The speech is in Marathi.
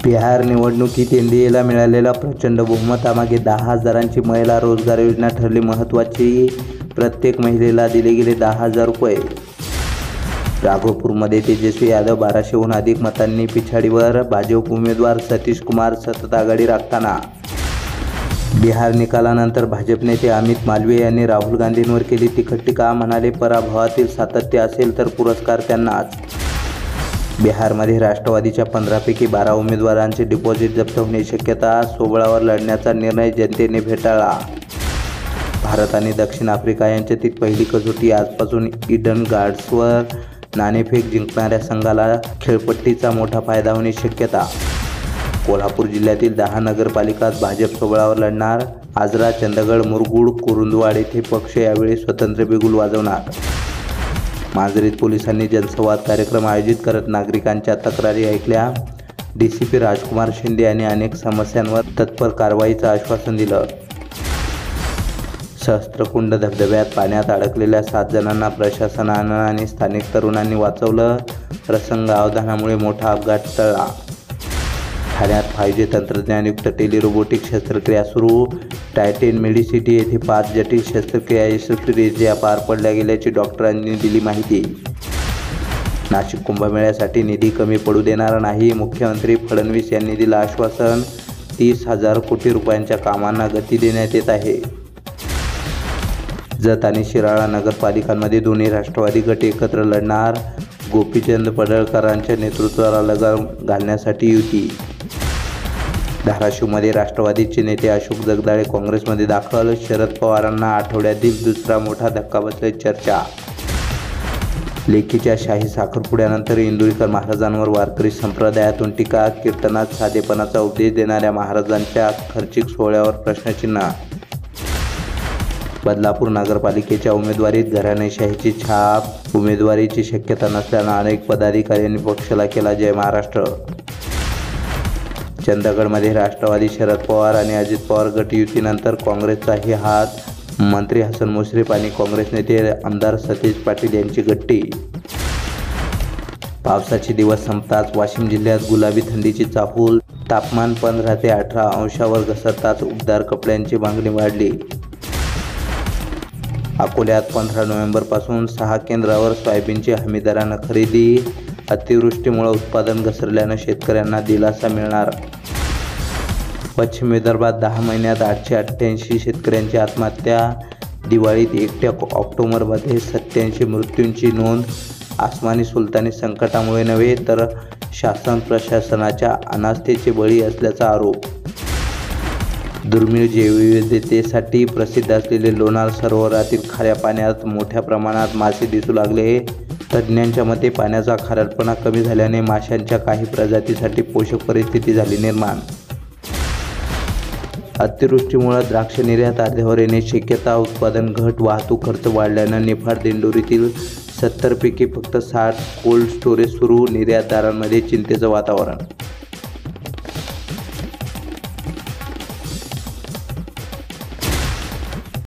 बिहार निवडणुकीत एनडीएला मिळालेल्या प्रचंड बहुमतामागे 10,000ची महिला रोजगार योजना ठरली महत्त्वाची. प्रत्येक महिलेला दिले गेले 10,000 रुपये. राघोपूरमध्ये तेजस्वी यादव 1200हून अधिक मतांनी पिछाडीवर. भाजप उमेदवार सतीश कुमार सतत आघाडी राखताना. बिहार निकालानंतर भाजप नेते अमित मालवीय यांनी राहुल गांधींवर केली तिखट टीका. म्हणाले, पराभवातील सातत्य असेल तर पुरस्कार त्यांनाच. बिहारमध्ये राष्ट्रवादीच्या 15पैकी 12 उमेदवारांचे डिपॉझिट जप्त होण्याची शक्यता. सोबळावर लढण्याचा निर्णय जनतेने फेटाळला. भारत आणि दक्षिण आफ्रिका यांच्यातील पहिली कसोटी आजपासून ईडन गार्डन्सवर. नाणेफेक जिंकणाऱ्या संघाला खेळपट्टीचा मोठा फायदा होण्याची शक्यता. कोल्हापूर जिल्ह्यातील 10 नगरपालिकात भाजप सोबळावर लढणार. आजरा, चंदगड, मुरगुड, कुरुंदवाड येथे पक्ष यावेळी स्वतंत्र बिगुल वाजवणार. मांजरीत पोलिसांनी जनसंवाद कार्यक्रम आयोजित करत नागरिकांच्या तक्रारी ऐकल्या. डीसीपी राजकुमार शिंदे यांनी अनेक समस्यांवर तत्पर कारवाईचं आश्वासन दिलं. सहस्त्रकुंड धबधब्यात पाण्यात अडकलेल्या 7 जणांना प्रशासनानं आणि स्थानिक तरुणांनी वाचवलं. प्रसंगावधानामुळे मोठा अपघात टळला. ठाण्यात 5G तंत्रज्ञानयुक्त टेलिरोबोटिक शस्त्रक्रिया सुरू. टायटन मेडिसिटी येथे 5 जटिल शस्त्रक्रिया यशस्वीरित्या पार पडल्या गेल्याची डॉक्टरांनी दिली माहिती. नाशिक कुंभमेळ्यासाठी निधी कमी पडू देणार नाही. मुख्यमंत्री फडणवीस यांनी दिलं आश्वासन. 30,000 कोटी रुपयांच्या कामांना गती देण्यात येत आहे. जत आणि शिराळा नगरपालिकांमध्ये दोन्ही राष्ट्रवादी गट एकत्र लढणार. गोपीचंद पडळकरांच्या नेतृत्वाला लगाम घालण्यासाठी युती. धाराशिवमध्ये राष्ट्रवादीचे नेते अशोक जगदाळे काँग्रेसमध्ये दाखल. शरद पवारांना आठवड्यातील दुसरा मोठा धक्का बसल्याची चर्चा. लेकीच्या शाही साखरपुड्यानंतर इंदुरीकर महाराजांवर वारकरी संप्रदायातून टीका. कीर्तनात साधेपणाचा उपदेश देणाऱ्या महाराजांच्या खर्चिक सोहळ्यावर प्रश्नचिन्ह. बदलापूर नगरपालिकेच्या उमेदवारीत घराणेशाहीची छाप. उमेदवारीची शक्यता नसल्यानं अनेक पदाधिकाऱ्यांनी पक्षाला केला जय महाराष्ट्र. चंदगडमध्ये राष्ट्रवादी शरद पवार आणि अजित पवार गट युतीनंतर काँग्रेसचाही हात. मंत्री हसन मुश्रीफ आणि काँग्रेस नेते आमदार सतीश पाटील यांची गट्टी. पावसाचे दिवस संपताच वाशिम जिल्ह्यात गुलाबी थंडीची चाहूल. तापमान 15 ते 18 अंशावर घसरताच उबदार कपड्यांची मागणी वाढली. अकोल्यात 15 नोव्हेंबरपासून 6 केंद्रावर सोयाबीनची हमी दरानं खरेदी. अतिवृष्टीमुळे उत्पादन घसरल्यानं शेतकऱ्यांना दिलासा मिळणार. पश्चिम विदर्भात 10 महिन्यात 888 शेतकऱ्यांची आत्महत्या. दिवाळीत 1 ऑक्टोबरमध्ये 87 मृत्यूंची नोंद. आसमानी सुलतानी संकटामुळे नव्हे तर शासन प्रशासनाच्या अनास्थेचे बळी असल्याचा आरोप. दुर्मिळ जैवविविधतेसाठी प्रसिद्ध असलेले लोणार सरोवरातील खाऱ्या पाण्यात मोठ्या प्रमाणात मासे दिसू लागले. तज्ज्ञांच्या मते पाण्याचा खारटपणा कमी झाल्याने माशांच्या काही प्रजातींसाठी पोषक परिस्थिती झाली निर्माण. अतिवृष्टीमुळे द्राक्ष निर्यात अर्ध्यावर येण्याची शक्यता. उत्पादन घट. वाहतूक खर्च वाढल्यानं निफाड दिंडोरीतील 70 पैकी फक्त 60 कोल्ड स्टोरेज सुरू. निर्यातदारांमध्ये चिंतेचं वातावरण.